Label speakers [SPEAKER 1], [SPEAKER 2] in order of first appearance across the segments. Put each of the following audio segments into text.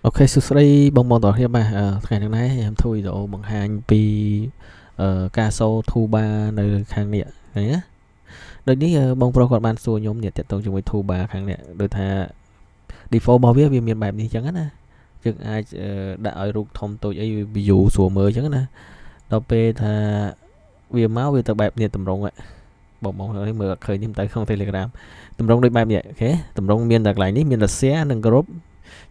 [SPEAKER 1] Ok,សួស្តីបងប្អូនទាំងអស់គ្នាបាទថ្ងៃនេះខ្ញុំធ្វើវីដេអូបង្ហាញពីការសូ Tuba នៅខាងនេះឃើញណាដូចនេះបងប្រុសគាត់បានសួរខ្ញុំតាក់ទងជាមួយ Tuba ខាងនេះដូចថា default របស់វាមានបែបនេះអញ្ចឹងណាយើងអាចដាក់ឲ្យរូបធំតូចអី view ស្រួលមើលអញ្ចឹងណាដល់ពេលថាវាមកវាទៅបែបនេះតម្រងបងនេះមើលអត់ឃើញនេះទៅក្នុង Telegram តម្រងដូចបែបនេះអូខេតម្រងមានតែកន្លែងនេះមានតែ share និង group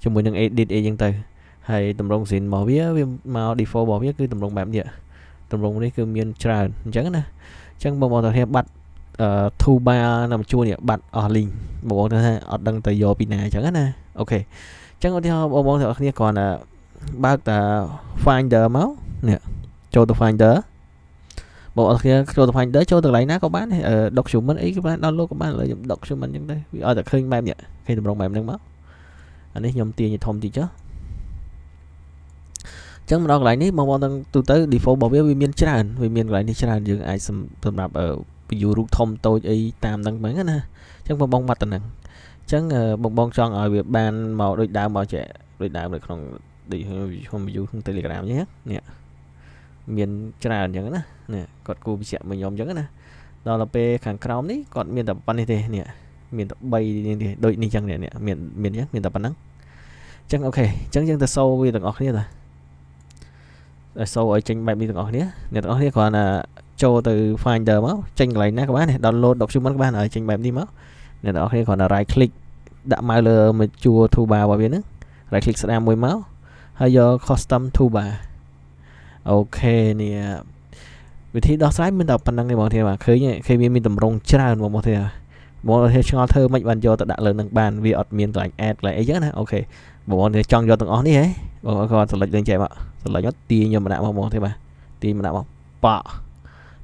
[SPEAKER 1] ជាមួយនឹង edit អីចឹងទៅហើយតម្រង scene របស់វាមក default របស់វាគឺតម្រងបែបនេះតម្រងនេះគឺមានច្រើនអញ្ចឹងណាអញ្ចឹងបងប្អូនទាំងគ្នាបាត់Tuba នៅជួរនេះបាត់អស់ link បងប្អូនថាអត់ដឹងទៅយកពីណាអញ្ចឹងណាអូខេអញ្ចឹងឧទាហរណ៍បងប្អូនទាំងគ្នាគ្រាន់តែបើកតា Finder មកនេះចូលទៅ Finder បងប្អូនគ្នាចូលទៅ Finder ចូលទៅកន្លែងណាក៏បាន document អីក៏បាន download ក៏បានលើខ្ញុំ document អញ្ចឹងទៅវាឲ្យតែឃើញបែបនេះឃើញតម្រងបែបហ្នឹងមកអានេះខ្ញុំទាញធំតិចចុះអញ្ចឹងមកដល់កន្លែងនេះបងប្អូនទាំងទូទៅ default របស់វាមានច្រើនវាមានកន្លែងនេះច្រើនយើងអាចសម្រាប់view រូបធំតូចអីតាមហ្នឹងហ្នឹងណាអញ្ចឹងបងបាត់ទៅហ្នឹងអញ្ចឹងបងចង់ឲ្យវាបានមកដូចដើមមកចេះដូចដើមនៅក្នុងដូចខ្ញុំ view ក្នុង Telegram អញ្ចឹងនេះមានច្រើនអញ្ចឹងណានេះគាត់គូបញ្ជាក់មកខ្ញុំអញ្ចឹងណាដល់ពេលខាងក្រោមនេះគាត់មានតែប៉ុណ្្នេះទេនេះមានតែ3នេះទេដូចនេះអញ្ចឹងនេះមានអញ្ចឹងមានតែប៉ុណ្ណឹងអញ្ចឹងអូខេអញ្ចឹងយើងទៅសូវាទាំងអស់គ្នាតាសូឲ្យចេញបែបនេះទាំងអស់គ្នាអ្នកទាំងអស់គ្នាគ្រាន់តែចូលទៅ Finder មកចេញកន្លែងណាក៏បានដែរ download document ក៏បានឲ្យចេញបែបនេះមកអ្នកទាំងអស់គ្នាគ្រាន់តែ right click ដាក់មកលើមកជួរ Tuba របស់វាហ្នឹង right click ស្ដាមមួយមកហើយយក custom Tuba អូខេនេះវិធីដោះស្រាយមានតែប៉ុណ្្នឹងទេបងប្អូនឃើញវាមានតម្រងច្រើនបងប្អូនឆ្ងល់ធ្វើមិនបានយកទៅដាក់លើនឹងបានវាអត់មានកន្លែង add កន្លែងអីចឹងណាអូខេបងប្អូនចង់យកទាំងអស់នេះហ៎បងប្អូនគាត់ select លេងចែកមក select មកទាញខ្ញុំម្នាក់មកបងប្អូនទេបាទទាញម្នាក់មកប៉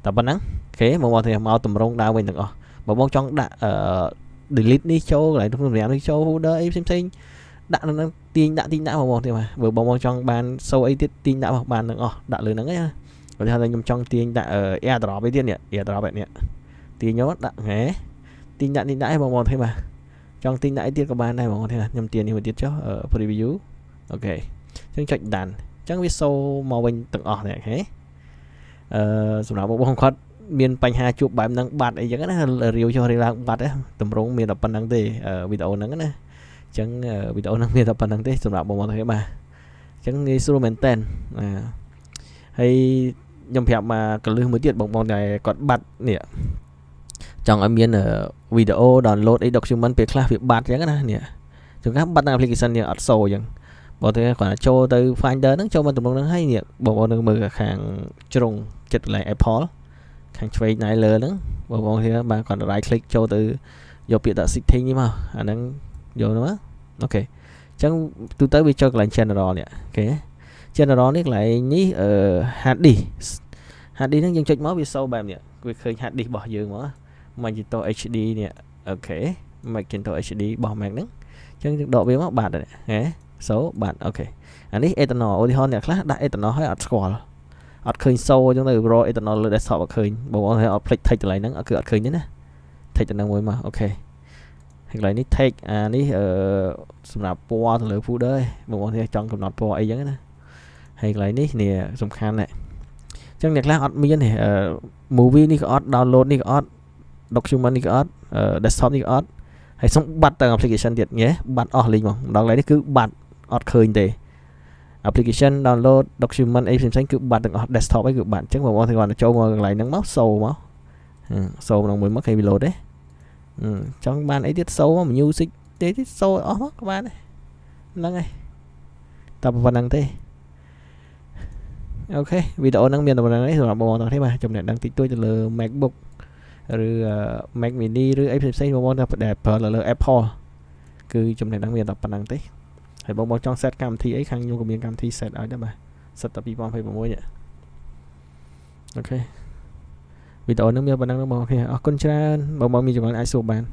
[SPEAKER 1] តែប៉ុណ្ណឹងអូខេបងប្អូនមកតម្រងដើមវិញទាំងអស់បងប្អូនចង់ដាក់delete នេះចូលកន្លែងក្នុងនេះចូល folder អីផ្សេងដាក់នៅនឹងទាញដាក់បងប្អូនទេបាទបើបងប្អូនចង់បានសូអីទៀតទាញដាក់មកបានទាំងអស់ដាក់លើហ្នឹងណាបើថាខ្ញុំចង់ទាញដាក់ airdrop អីទៀតនេះ airdrop នេះទាញយកដាក់ហ៎ទាញដាក់នេះដាក់បងប្អូនទេបាទចង់ទាញដាក់អីទៀតក៏បានដែរបងប្អូនទេខ្ញុំទាញនេះមួយទៀតចុះ preview អូខេអញ្ចឹងចុចដានអញ្ចឹងវាសូមកវិញទាំងអស់នេះអូខេសម្រាប់បងគាត់មានបញ្ហាជួបបែបហ្នឹងបាត់អីចឹងណារាវចុះរាវឡើងបាត់តម្រងមានតែប៉ុណ្្នឹងទេវីដេអូហ្នឹងណាអញ្ចឹងវីដេអូហ្នឹងមានតែប៉ុណ្្នឹងទេសម្រាប់បងទេបាទអញ្ចឹងងាយស្រួលមែនតើហើយខ្ញុំប្រាប់មកកលឹះមួយទៀតបងដែលគាត់បាត់នេះចង់ឲ្យមានវីដេអូ download អី document ពេលខ្លះវាបាត់អញ្ចឹងណានេះចង្កាបាត់នៅ application នេះអត់សូអញ្ចឹងបងទេគាត់ចូលទៅ Finder ហ្នឹងចូលមកតម្រងហ្នឹងហើយនេះបងប្អូននឹងមើលខាងជ្រុងចិត្តកន្លែង Apple ខាងឆ្វេងណៃលើហ្នឹងបងប្អូនគ្នាបានគាត់ right click ចូលទៅយកពាក្យដាក់ setting នេះមកអាហ្នឹងយកទៅមកអូខេអញ្ចឹងទូទៅវាចូលកន្លែង general នេះអូខេ general នេះកន្លែងនេះhard disk ហ្នឹងយើងចុចមកវាសូបែបនេះវាឃើញ hard disk របស់យើងមក Magento HD នេះអូខេ Magento HD របស់ Mac ហ្នឹងអញ្ចឹងដកវាមកបាត់ហ៎សូបាត់អូខេអានេះ eternal ឧទាហរណ៍អ្នកខ្លះដាក់ eternal ហើយអត់ស្គាល់អត់ឃើញសូអញ្ចឹងទៅ raw eternal លើ desktop អត់ឃើញបងប្អូនឲ្យអត់ភ្លេច take កន្លែងហ្នឹងគឺអត់ឃើញទេណា take ទៅនឹងមួយមកអូខេហើយកន្លែងនេះ take អានេះសម្រាប់ពណ៌ទៅលើ folder ឯងបងប្អូនចង់កំណត់ពណ៌អីចឹងណាហើយកន្លែងនេះសំខាន់ណាស់អញ្ចឹងអ្នកខ្លះអត់មានទេmovie នេះក៏អត់ download នេះក៏អត់ document នេះក៏អត់ desktop នេះក៏អត់ហើយសុំបាត់ទាំង application ទៀតញ៉េបាត់អស់លេងមកដល់កន្លែងនេះគឺបាត់អត់ឃើញទេ application download document អីផ្សេងគឺបាត់ទាំងអស់ desktop អីគឺបាត់អញ្ចឹងបងប្អូនគាត់ចូលមកកន្លែងហ្នឹងមកសូមកសូក្នុងមួយមកគេ reload ទេចង់បានអីទៀតសូមក music ទេសូអស់មកក៏បានដែរហ្នឹងហើយតែប៉ុណ្្នឹងទេអូខេវីដេអូហ្នឹងមានតែប៉ុណ្្នឹងទេសម្រាប់បងប្អូនទេបាទចំណេះដឹងតិចតួចទៅលើ MacBook ឬ Mac mini ឬអីផ្សេងបងប្អូនដែលប្រើលើ Apple គឺចំណេះដឹងមានតែប៉ុណ្្នឹងទេហើយបងចង់ set កម្មវិធីអីខាងខ្ញុំក៏មានកម្មវិធី set ឲ្យដែរបាទ set តែ2026នេះអូខេវីដេអូនេះមានប៉ុណ្្នឹងបងប្អូនអរគុណច្រើនបងមានចំណុចអាចសួរបាន